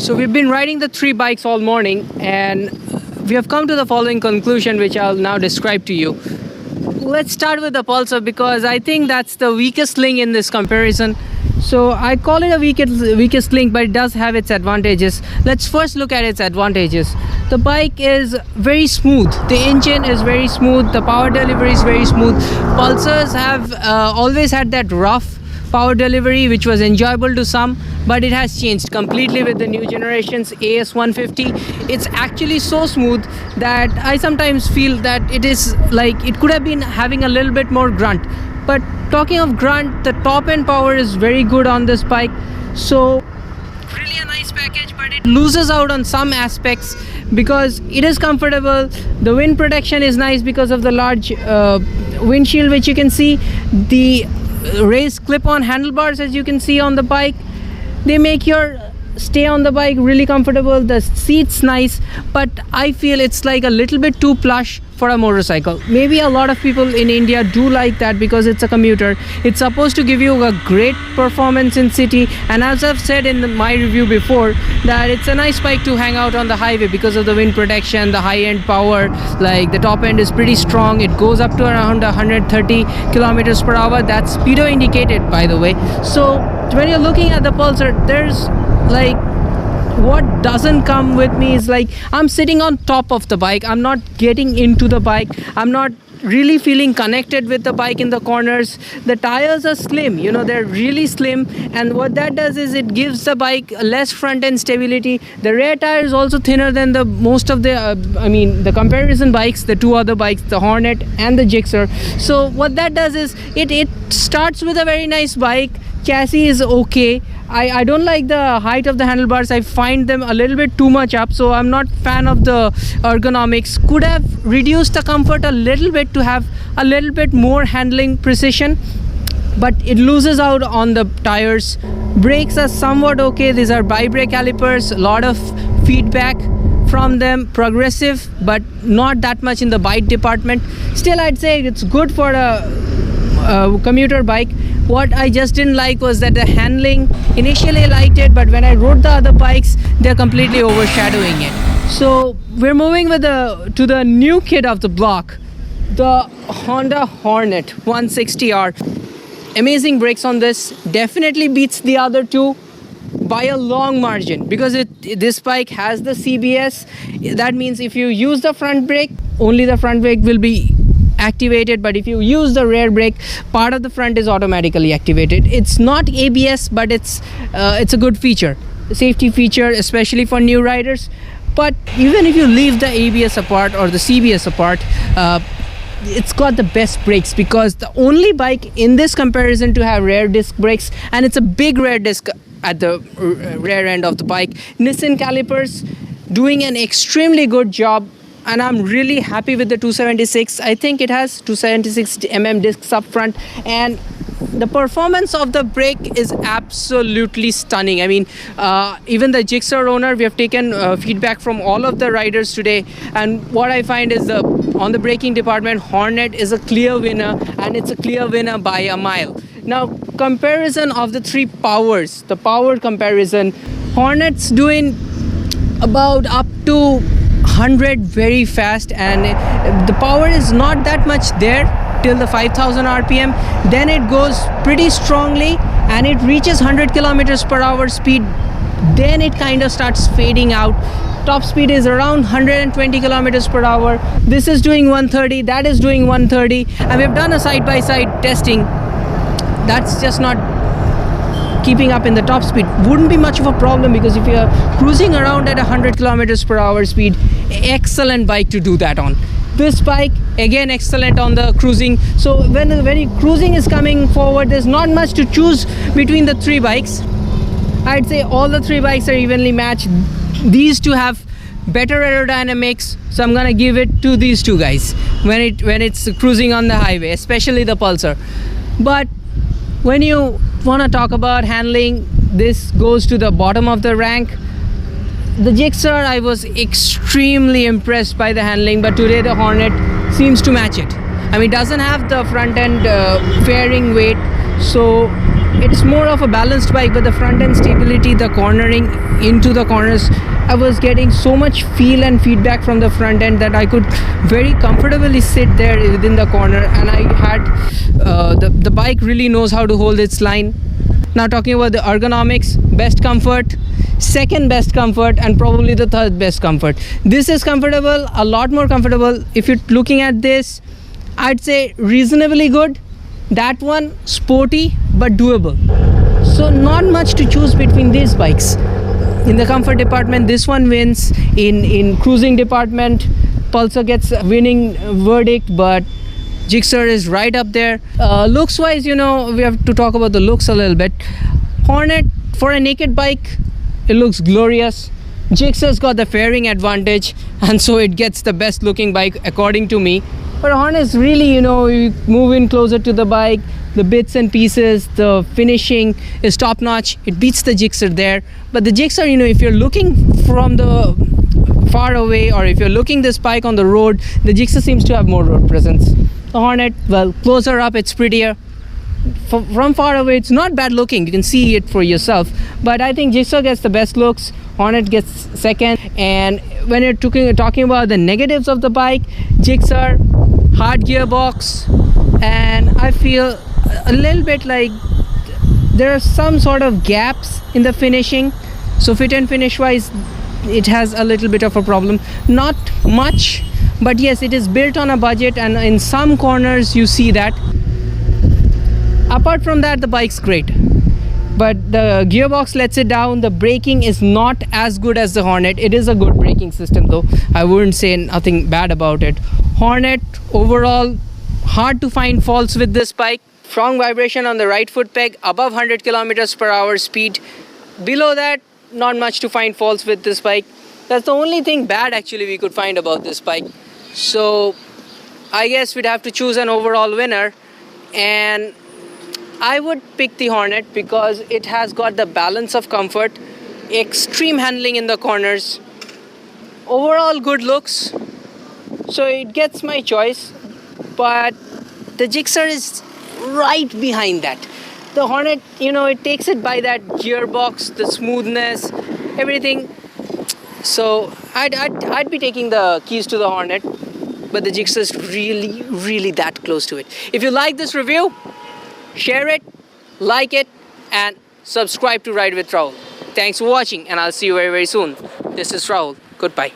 So we've been riding the three bikes all morning, and we have come to the following conclusion, which I'll now describe to you. Let's start with the Pulsar, because I think that's the weakest link in this comparison. So I call it a weakest link, but it does have its advantages. Let's first look at its advantages. The bike is very smooth. The engine is very smooth. The power delivery is very smooth. Pulsars have always had that rough power delivery, which was enjoyable to some, but it has changed completely with the new generation's AS150. It's actually so smooth that I sometimes feel that it is like it could have been having a little bit more grunt. But talking of grunt, the top end power is very good on this bike. So really a nice package, but it loses out on some aspects because it is comfortable. The wind protection is nice because of the large windshield, which you can see. The raised clip-on handlebars, as you can see on the bike, they make your stay on the bike really comfortable. The seat's nice, but I feel it's like a little bit too plush for a motorcycle. Maybe a lot of people in India do like that because it's a commuter. It's supposed to give you a great performance in city, and as I've said in my review before, that it's a nice bike to hang out on the highway because of the wind protection, the high-end power. Like the top end is pretty strong. It goes up to around 130 kilometers per hour. That's speedo indicated, by the way. So when you're looking at the Pulsar, there's like, what doesn't come with me is like, I'm sitting on top of the bike. I'm not getting into the bike. I'm not really feeling connected with the bike in the corners. The tires are slim, you know, they're really slim, and what that does is it gives the bike less front end stability. The rear tire is also thinner than the most of the the comparison bikes, the two other bikes, the Hornet and the Gixxer. So what that does is it starts with a very nice bike. Chassis is okay. I don't like the height of the handlebars. I find them a little bit too much up, so I'm not fan of the ergonomics. Could have reduced the comfort a little bit to have a little bit more handling precision, but it loses out on the tires. Brakes are somewhat okay. These are bi-brake calipers, a lot of feedback from them, progressive, but not that much in the bite department. Still, I'd say it's good for a commuter bike. What I just didn't like was that the handling, initially I liked it, but when I rode the other bikes, they're completely overshadowing it. So we're moving with to the new kid of the block, the Honda Hornet 160R. Amazing brakes on this, definitely beats the other two by a long margin, because this bike has the CBS. That means if you use the front brake, only the front brake will be activated, but if you use the rear brake, part of the front is automatically activated. It's not ABS, but it's a good feature, safety feature, especially for new riders. But even if you leave the ABS apart or the CBS apart, it's got the best brakes, because the only bike in this comparison to have rear disc brakes, and it's a big rear disc at the rear end of the bike. Nissan calipers doing an extremely good job, and I'm really happy with the 276. I think it has 276 discs up front, and the performance of the brake is absolutely stunning. I mean, even the Gixxer owner, we have taken feedback from all of the riders today, and what I find is on the braking department, Hornet is a clear winner, and it's a clear winner by a mile. Now, comparison of the three powers, the power comparison, Hornet's doing about up to 100 very fast, and the power is not that much there till the 5000 rpm. Then it goes pretty strongly and it reaches 100 kilometers per hour speed. Then it kind of starts fading out. Top speed is around 120 kilometers per hour. This is doing 130, that is doing 130, and we've done a side-by-side testing. That's just not keeping up in the top speed. Wouldn't be much of a problem, because if you're cruising around at 100 kilometers per hour speed, excellent bike to do that on. This bike, again, excellent on the cruising. So when cruising is coming forward, there's not much to choose between the three bikes. I'd say all the three bikes are evenly matched. These two have better aerodynamics, so I'm gonna give it to these two guys when it's cruising on the highway, especially the Pulsar. But when you want to talk about handling, this goes to the bottom of the rank. The Gixxer, I was extremely impressed by the handling, but today the Hornet seems to match it. I mean, it doesn't have the front end fairing weight, so it's more of a balanced bike, but the front end stability, the cornering into the corners, I was getting so much feel and feedback from the front end that I could very comfortably sit there within the corner, and I had the bike really knows how to hold its line. Now talking about the ergonomics, best comfort, second best comfort, and probably the third best comfort. This is comfortable, a lot more comfortable. If you're looking at this, I'd say reasonably good. That one sporty but doable. So not much to choose between these bikes. In the comfort department, this one wins. In cruising department, Pulsar gets a winning verdict, but Gixxer is right up there. Looks wise, we have to talk about the looks a little bit. Hornet, for a naked bike, it looks glorious. Gixxer's got the fairing advantage, and so it gets the best looking bike according to me. But Hornet's really, you move in closer to the bike, the bits and pieces, the finishing is top notch. It beats the Gixxer there. But the Gixxer, if you're looking from the far away, or if you're looking this bike on the road, the Gixxer seems to have more road presence. The Hornet, well, closer up it's prettier. From far away it's not bad looking, you can see it for yourself, but I think Gixxer gets the best looks, Hornet gets second. And when you're talking about the negatives of the bike, Gixxer, hard gearbox, and I feel a little bit like there are some sort of gaps in the finishing, so fit and finish wise it has a little bit of a problem. Not much, but yes, it is built on a budget, and in some corners you see that. Apart from that, the bike's great, but the gearbox lets it down. The braking is not as good as the Hornet. It is a good braking system though, I wouldn't say nothing bad about it. Hornet overall, hard to find faults with this bike. Strong vibration on the right foot peg, above 100 kilometers per hour speed. Below that, not much to find faults with this bike. That's the only thing bad actually we could find about this bike. So I guess we'd have to choose an overall winner, and I would pick the Hornet because it has got the balance of comfort, extreme handling in the corners, overall good looks, so it gets my choice. But the Gixxer is right behind that. The Hornet, it takes it by that gearbox, the smoothness, everything. So I'd be taking the keys to the Hornet, but the Gixxer is really, really that close to it. If you like this review, share it, like it, and subscribe to Ride with Rahul. Thanks for watching, and I'll see you very, very soon. This is Rahul. Goodbye.